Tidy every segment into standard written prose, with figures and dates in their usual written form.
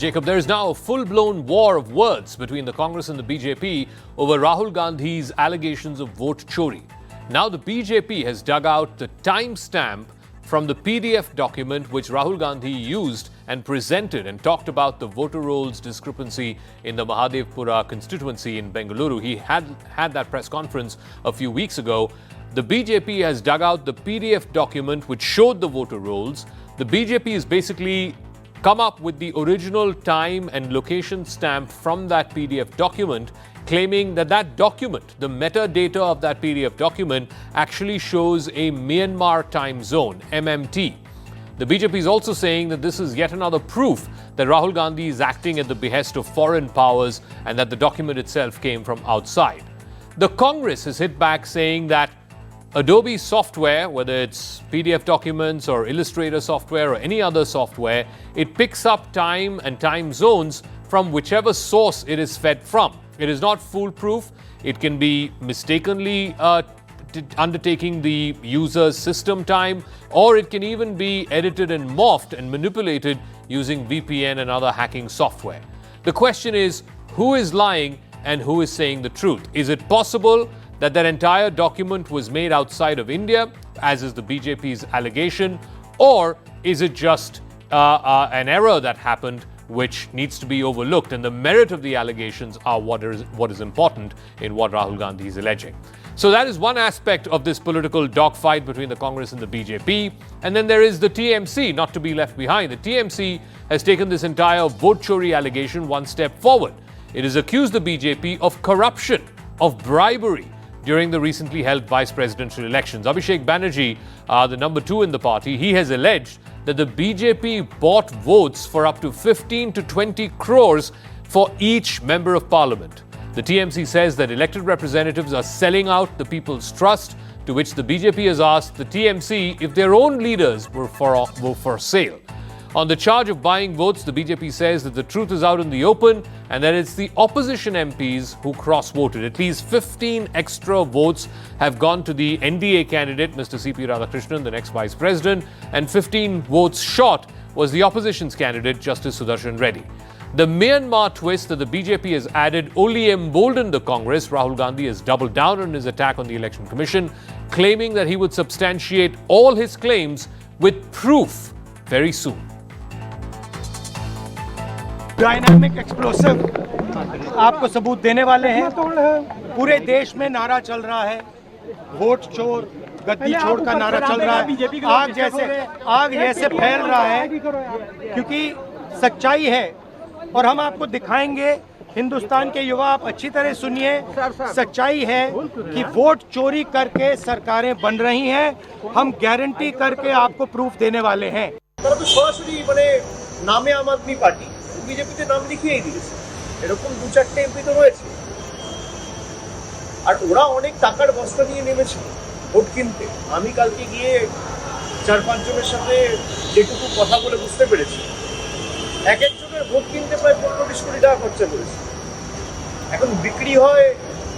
Jacob, there is now a full-blown war of words between the Congress and the BJP over Rahul Gandhi's allegations of vote chori. Now the BJP has dug out the timestamp from the PDF document which Rahul Gandhi used and presented and talked about the voter rolls discrepancy in the Mahadevpura constituency in Bengaluru. He had that press conference a few weeks ago. The BJP has dug out the PDF document which showed the voter rolls. The BJP is basically come up with the original time and location stamp from that PDF document, claiming that that document, the metadata of that PDF document, actually shows a Myanmar time zone, MMT. The BJP is also saying that this is yet another proof that Rahul Gandhi is acting at the behest of foreign powers and that the document itself came from outside. The Congress has hit back saying that Adobe software, whether it's PDF documents or Illustrator software or any other software, it picks up time and time zones from whichever source it is fed from. It is not foolproof. It can be mistakenly undertaking the user's system time, or it can even be edited and morphed and manipulated using VPN and other hacking software. The question is, who is lying and who is saying the truth? Is it possible that entire document was made outside of India, as is the BJP's allegation, or is it just an error that happened which needs to be overlooked, and the merit of the allegations are what is important in what Rahul Gandhi is alleging? So that is one aspect of this political dogfight between the Congress and the BJP. And then there is the TMC, not to be left behind. The TMC has taken this entire vote chori allegation one step forward. It has accused the BJP of corruption, of bribery, during the recently held vice presidential elections. Abhishek Banerjee, the number 2 in the party, he has alleged that the BJP bought votes for up to 15 to 20 crores for each member of parliament. The TMC says that elected representatives are selling out the people's trust, to which the BJP has asked the TMC if their own leaders were for sale. On the charge of buying votes, the BJP says that the truth is out in the open and that it's the opposition MPs who cross-voted. At least 15 extra votes have gone to the NDA candidate, Mr. C.P. Radhakrishnan, the next vice president, and 15 votes short was the opposition's candidate, Justice Sudarshan Reddy. The Myanmar twist that the BJP has added only emboldened the Congress. Rahul Gandhi has doubled down on his attack on the Election Commission, claiming that he would substantiate all his claims with proof very soon. Dynamic explosive आपको सबूत देने वाले हैं। पूरे देश में नारा चल रहा है, वोट चोर, गद्दी छोड़ का नारा चल रहा है, आग जैसे फैल रहा है, क्योंकि सच्चाई है और हम आपको दिखाएंगे। हिंदुस्तान के युवा, आप अच्छी तरह सुनिए, सच्चाई है कि वोट चोरी करके सरकारें बन रही हैं। हम गारंटी करके आपको प्रूफ देने वाले हैं। नामे आम आदमी पार्टी বিজেপিতে নাম লিখিয়েই দিয়েছে, এরকম 2-4টে এমপি তো রয়েছে। আর ওরা অনেক টাকার বস্তা নিয়ে নেমেছে ভোট কিনতে। আমি কালকে গিয়ে 4-5 জনের সাথে যেটুকু কথা বলে বুঝতে পেরেছি, এক একজনের ভোট কিনতে প্রায় 15-20 কোটি টাকা খরচা করেছে। এখন বিক্রি হয়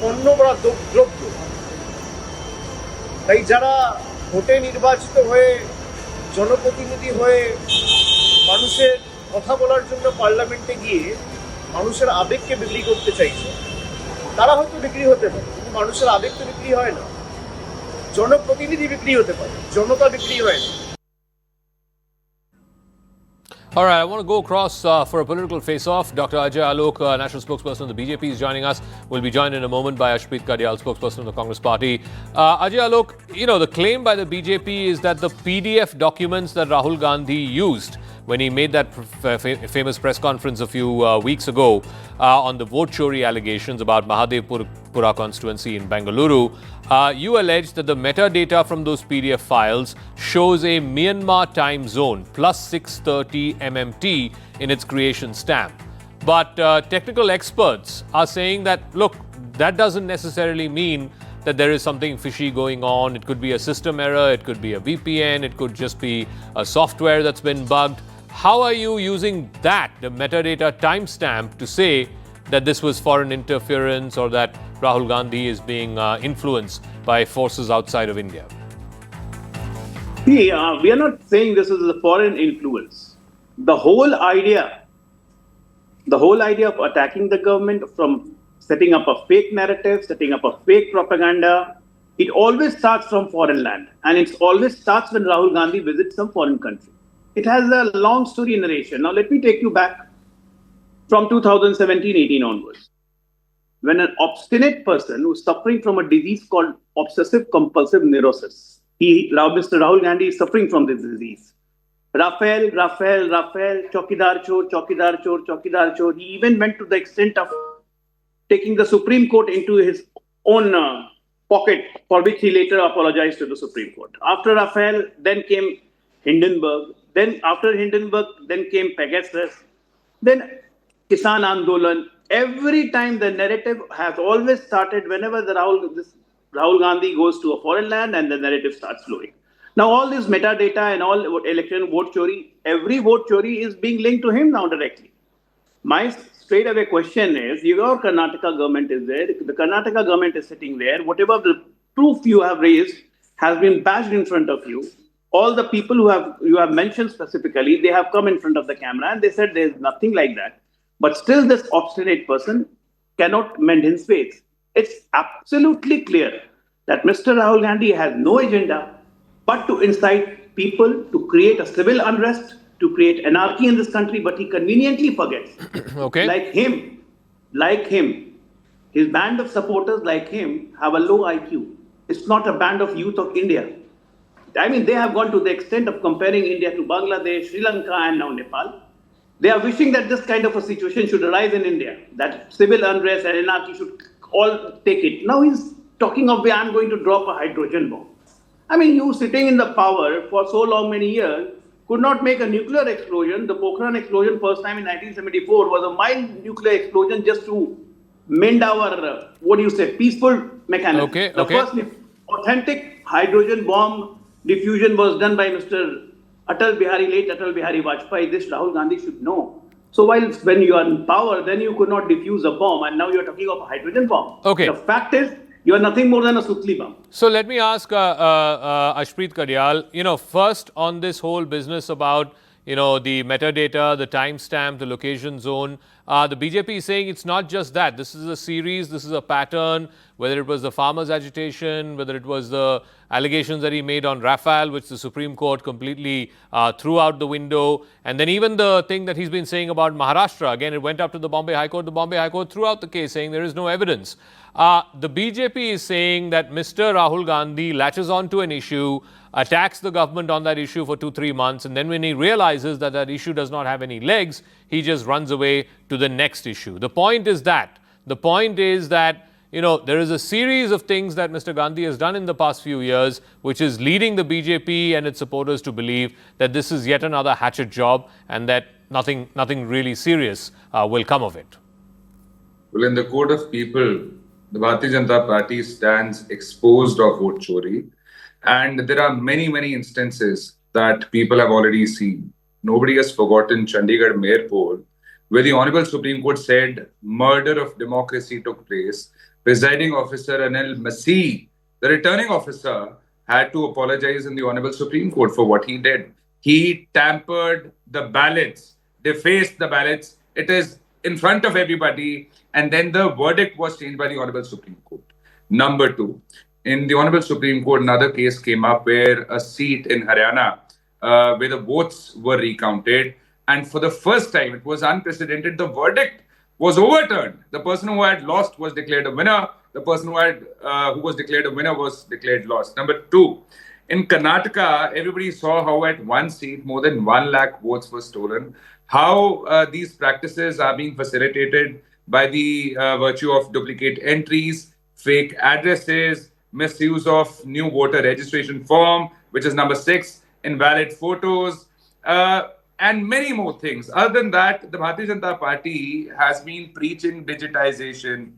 পণ্য বা দ্রব্য। তাই যারা ভোটে নির্বাচিত হয়ে জনপ্রতিনিধি হয়ে মানুষের কথা বলার জন্য পার্লামেন্টে গিয়ে মানুষের আবেগকে বিক্রি করতে চাইছে, তারা হয়তো বিক্রি হতে পারে, কিন্তু মানুষের আবেগ তো বিক্রি হয় না। জনপ্রতিনিধি বিক্রি হতে পারে, জনতা বিক্রি হয় না। All right, I want to go across for a political face-off. Dr. Ajay Alok, national spokesperson of the BJP, is joining us. We'll be joined in a moment by Ashpreet Kadyal, spokesperson of the Congress Party. Ajay Alok, the claim by the BJP is that the PDF documents that Rahul Gandhi used when he made that famous press conference a few weeks ago on the vote chori allegations about Mahadevpura constituency in Bengaluru, you allege that the metadata from those PDF files shows a Myanmar time zone plus 630 MMT in its creation stamp. But technical experts are saying that, look, that doesn't necessarily mean that there is something fishy going on. It could be a system error, it could be a VPN, it could just be a software that's been bugged. How are you using that, the metadata timestamp, to say that this was foreign interference or that Rahul Gandhi is being influenced by forces outside of India? We are not saying this is a foreign influence. The whole idea The whole idea of attacking the government, from setting up a fake narrative, setting up a fake propaganda, it always starts from foreign land. And it always starts when Rahul Gandhi visits some foreign country. It has a long story narration. Now, let me take you back from 2017-18 onwards. When an obstinate person who's suffering from a disease called obsessive compulsive neurosis, Mr. Rahul Gandhi is suffering from this disease. Rafael, Chokidar Chor, Chokidar Chor, Chokidar Chor. He even went to the extent of taking the Supreme Court into his own pocket, for which he later apologized to the Supreme Court. After Rafael, then came Hindenburg. Then after Hindenburg, then came Pegasus. Then Kisan Andolan. Every time the narrative has always started whenever Rahul Gandhi goes to a foreign land and the narrative starts flowing. Now all this metadata and all election vote chori, every vote chori is being linked to him now directly. My straight away question is, your Karnataka government is there, the Karnataka government is sitting there, whatever the proof you have raised has been bashed in front of you. All the people you have mentioned specifically, they have come in front of the camera and they said there is nothing like that. But still this obstinate person cannot mend his ways. It's absolutely clear that Mr. Rahul Gandhi has no agenda but to incite people to create a civil unrest, to create anarchy in this country, but he conveniently forgets. Okay. Like him, his band of supporters like him have a low IQ. It's not a band of youth of India. I mean, they have gone to the extent of comparing India to Bangladesh, Sri Lanka, and now Nepal. They are wishing that this kind of a situation should arise in India, that civil unrest and anarchy should all take it. Now he's talking of, I'm going to drop a hydrogen bomb. I mean, you sitting in the power for so long, many years, could not make a nuclear explosion. The Pokhran explosion, first time in 1974, was a mild nuclear explosion just to mend our, peaceful mechanism. The first authentic hydrogen bomb diffusion was done by late Atal Bihari Vajpayee. This Rahul Gandhi should know. So when you are in power, then you could not diffuse a bomb, and now you are talking of a hydrogen bomb. Okay. The fact is, you are nothing more than a Sutli bomb. So let me ask Ashpreet Karyal, first on this whole business about, the metadata, the timestamp, the location zone. The BJP is saying it's not just that. This is a series, this is a pattern, whether it was the farmers' agitation, whether it was the allegations that he made on Rafale, which the Supreme Court completely threw out the window. And then even the thing that he's been saying about Maharashtra, again, it went up to the Bombay High Court. The Bombay High Court threw out the case, saying there is no evidence. The BJP is saying that Mr. Rahul Gandhi latches onto an issue, attacks the government on that issue for 2-3 months, and then when he realizes that that issue does not have any legs, he just runs away to the next issue. The point is that there is a series of things that Mr. Gandhi has done in the past few years, which is leading the BJP and its supporters to believe that this is yet another hatchet job and that nothing really serious will come of it. Well, in the court of people, the Bharatiya Janata Party stands exposed of vote chori. And there are many, many instances that people have already seen. Nobody has forgotten Chandigarh Mayor poll, where the Honorable Supreme Court said murder of democracy took place. Presiding officer Anil Masih, the returning officer, had to apologize in the Honorable Supreme Court for what he did. He tampered the ballots, defaced the ballots. It is in front of everybody. And then the verdict was changed by the Honorable Supreme Court. Number two, in the Honorable Supreme Court, another case came up where a seat in Haryana, where the votes were recounted. And for the first time, it was unprecedented, the verdict was overturned. The person who had lost was declared a winner. The person who was declared a winner was declared lost. Number two, in Karnataka, everybody saw how at one seat, more than 1 lakh votes were stolen. How these practices are being facilitated by the virtue of duplicate entries, fake addresses, misuse of new voter registration form, which is number 6, invalid photos, and many more things. Other than that, the Bharatiya Janata Party has been preaching digitalization,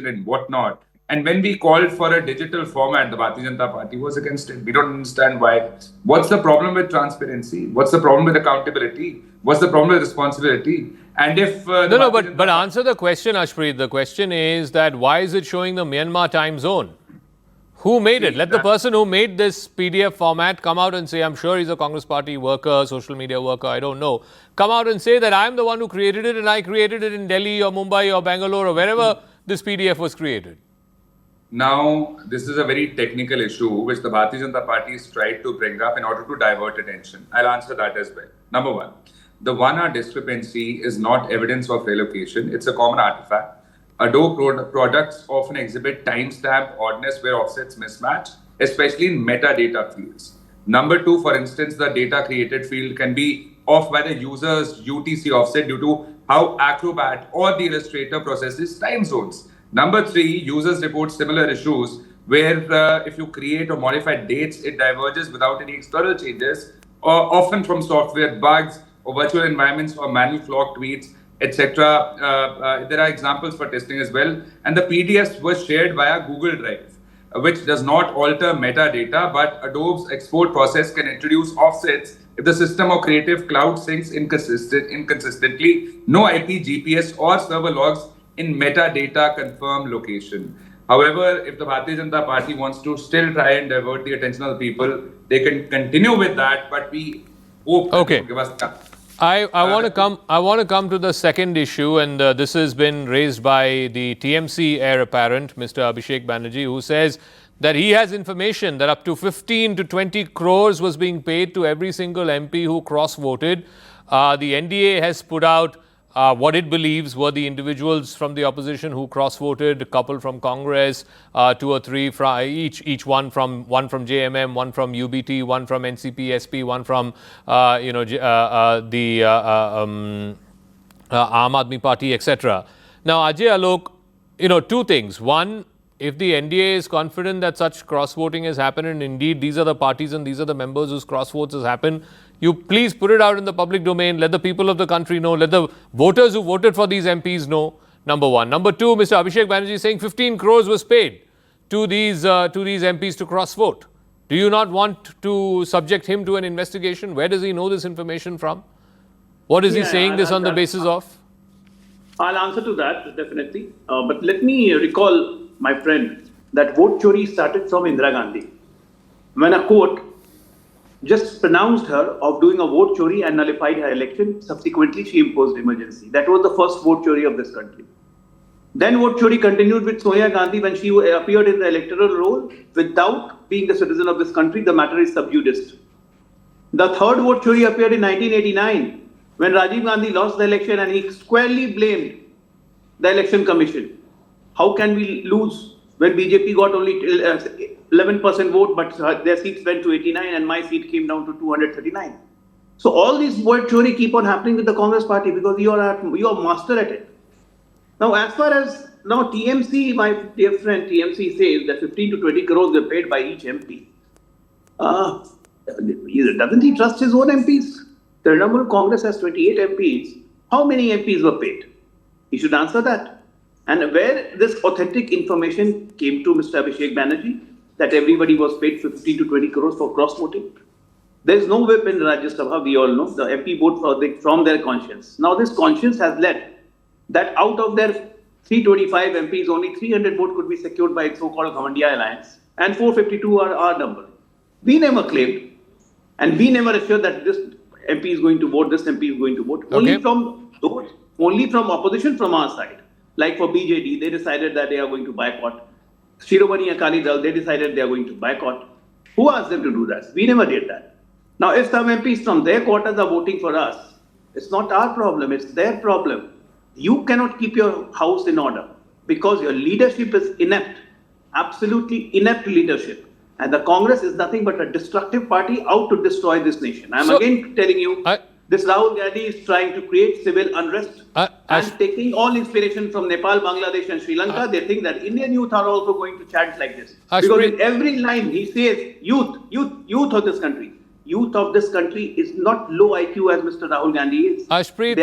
and whatnot. And when we called for a digital format, the Bharatiya Janata Party was against it. We don't understand why. What's the problem with transparency? What's the problem with accountability? What's the problem with responsibility? And if but answer the question, Ashpreet. The question is that why is it showing the Myanmar time zone? Who made it? Let the person who made this PDF format come out and say, I'm sure he's a Congress party worker, social media worker, I don't know. Come out and say that I'm the one who created it and I created it in Delhi or Mumbai or Bangalore or wherever this PDF was created. Now, this is a very technical issue which the Bharatiya Janata Party has tried to bring up in order to divert attention. I'll answer that as well. Number one, the 1 hour discrepancy is not evidence of relocation. It's a common artifact. Adobe products often exhibit timestamp oddness where offsets mismatch, especially in metadata fields. Number two, for instance, the data created field can be off by the user's UTC offset due to how Acrobat or the Illustrator processes time zones. Number three, users report similar issues where if you create or modify dates, it diverges without any external changes, or often from software bugs or virtual environments or manual clock tweets, etc. There are examples for testing as well. And the PDFs were shared via Google Drive, which does not alter metadata, but Adobe's export process can introduce offsets if the system or Creative Cloud syncs inconsistently, no IP, GPS or server logs in metadata confirm location. However, if the Bharatiya Janata Party wants to still try and divert the attention of the people, they can continue with that, but we hope that they will give us that. I want to come to the second issue, and this has been raised by the TMC heir apparent, Mr. Abhishek Banerjee, who says that he has information that up to 15 to 20 crores was being paid to every single MP who cross-voted. The NDA has put out what it believes were the individuals from the opposition who cross-voted, a couple from Congress, 2 or 3 from each one from JMM, one from UBT, one from NCP, SP, one from the Aam Aadmi Party, etc. Now, Ajay Alok, two things. One, if the NDA is confident that such cross-voting has happened, and indeed these are the parties and these are the members whose cross-votes has happened, you please put it out in the public domain, let the people of the country know, let the voters who voted for these MPs know, number one. Number two, Mr. Abhishek Banerjee is saying 15 crores was paid to these MPs to cross-vote. Do you not want to subject him to an investigation? Where does he know this information from? What is he saying this on the basis of? I'll answer to that, definitely. But let me recall, my friend, that vote chori started from Indira Gandhi. When a court just pronounced her of doing a vote chori and nullified her election, subsequently she imposed emergency. That was the first vote chori of this country. Then vote chori continued with Sonia Gandhi when she appeared in the electoral roll without being a citizen of this country. The matter is sub judice. The third vote chori appeared in 1989 when Rajiv Gandhi lost the election and he squarely blamed the election commission. How can we lose when BJP got only 11% vote, but their seats went to 89 and my seat came down to 239. So all these vote chori keep on happening with the Congress party because you are master at it. Now, as far as TMC, my dear friend TMC says that 15 to 20 crores were paid by each MP. Doesn't he trust his own MPs? The Trinamool Congress has 28 MPs. How many MPs were paid? He should answer that. And where this authentic information came to Mr. Abhishek Banerjee, that everybody was paid 15 to 20 crores for cross-voting. There is no whip in Rajya Sabha, we all know. The MP vote from their conscience. Now this conscience has led that out of their 325 MPs, only 300 votes could be secured by so-called Ghamandiya alliance, and 452 are our number. We never claimed, and we never assured that this MP is going to vote, this MP is going to vote. Okay. Only from opposition from our side. Like for BJD, they decided that they are going to boycott. Shiromani Akali Dal, they decided they are going to boycott. Who asked them to do that? We never did that. Now, if some MPs from their quarters are voting for us, it's not our problem, it's their problem. You cannot keep your house in order because your leadership is inept, absolutely inept leadership. And the Congress is nothing but a destructive party out to destroy this nation. I'm again telling you, this Rahul Gandhi is trying to create civil unrest and taking all inspiration from Nepal, Bangladesh and Sri Lanka. They think that Indian youth are also going to chant like this. Because in every line he says, youth of this country. Youth of this country is not low IQ as Mr. Rahul Gandhi is. Ashpreet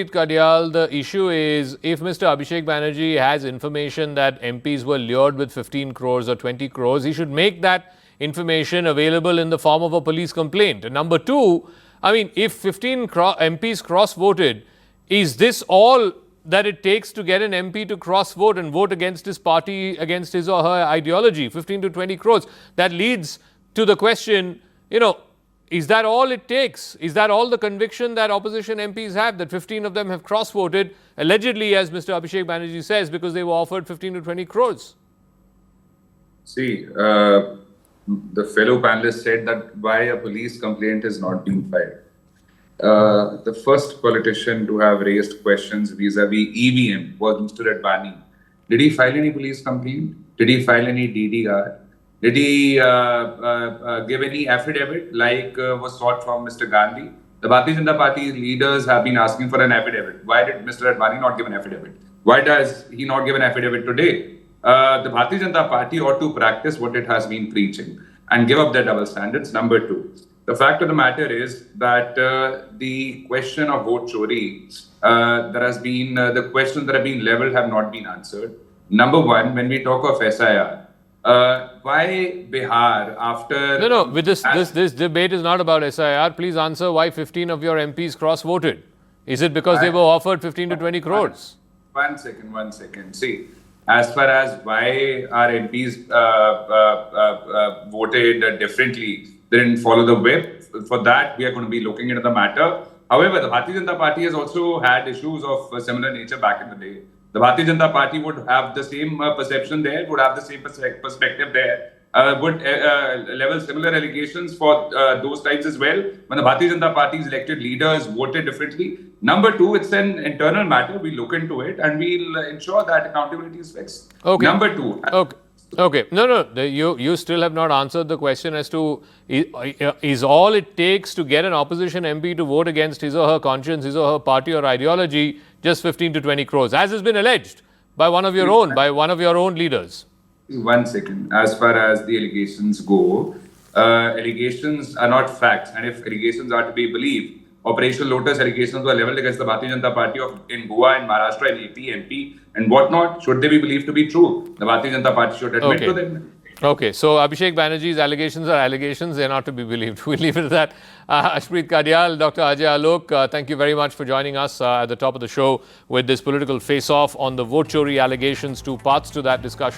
Kadyal, the issue is if Mr. Abhishek Banerjee has information that MPs were lured with 15 crores or 20 crores, he should make that information available in the form of a police complaint. And number two, I mean, if 15 MPs cross-voted, is this all that it takes to get an MP to cross vote and vote against his party, against his or her ideology? 15 to 20 crores. That leads to the question, is that all it takes? Is that all the conviction that opposition MPs have, that 15 of them have cross-voted, allegedly, as Mr. Abhishek Banerjee says, because they were offered 15 to 20 crores? See, the fellow panelist said that why a police complaint is not being filed. The first politician to have raised questions vis-a-vis EVM was Mr. Advani. Did he file any police complaint? Did he file any DDR? Did he give any affidavit like was sought from Mr. Gandhi? The Bharatiya Janata Party leaders have been asking for an affidavit. Why did Mr. Advani not give an affidavit? Why does he not give an affidavit today? The Bharatiya Janata Party ought to practice what it has been preaching and give up their double standards. Number two, the fact of the matter is that the question of vote chori, the questions that have been leveled have not been answered. Number one, when we talk of SIR, why Bihar after... No, with this debate is not about SIR. Please answer why 15 of your MPs cross-voted. Is it because they were offered 15 to 20 crores? One second. See, as far as why our MPs voted differently, they didn't follow the whip. For that, we are going to be looking into the matter. However, the Bharatiya Janata Party has also had issues of similar nature back in the day. The Bharatiya Janata Party would have the same perception there, would have the same perspective there, would level similar allegations for those types as well. When the Bharatiya Janata Party's elected leaders voted differently. Number two, it's an internal matter. We look into it and we'll ensure that accountability is fixed. Okay. Number two. Okay. No. You still have not answered the question as to is all it takes to get an opposition MP to vote against his or her conscience, his or her party or ideology, just 15 to 20 crores, as has been alleged by one of your own leaders. 1 second. As far as the allegations go, allegations are not facts, and if allegations are to be believed, Operational Lotus allegations were leveled against the Bharatiya Janata Party in Goa, in Maharashtra, in AP, MP, and whatnot. Should they be believed to be true, the Bharatiya Janata Party should admit to them. Okay, so Abhishek Banerjee's allegations are allegations. They're not to be believed. We'll leave it at that. Ashpreet Kadyal, Dr. Ajay Alok, thank you very much for joining us at the top of the show with this political face-off on the vote chori allegations. Two parts to that discussion.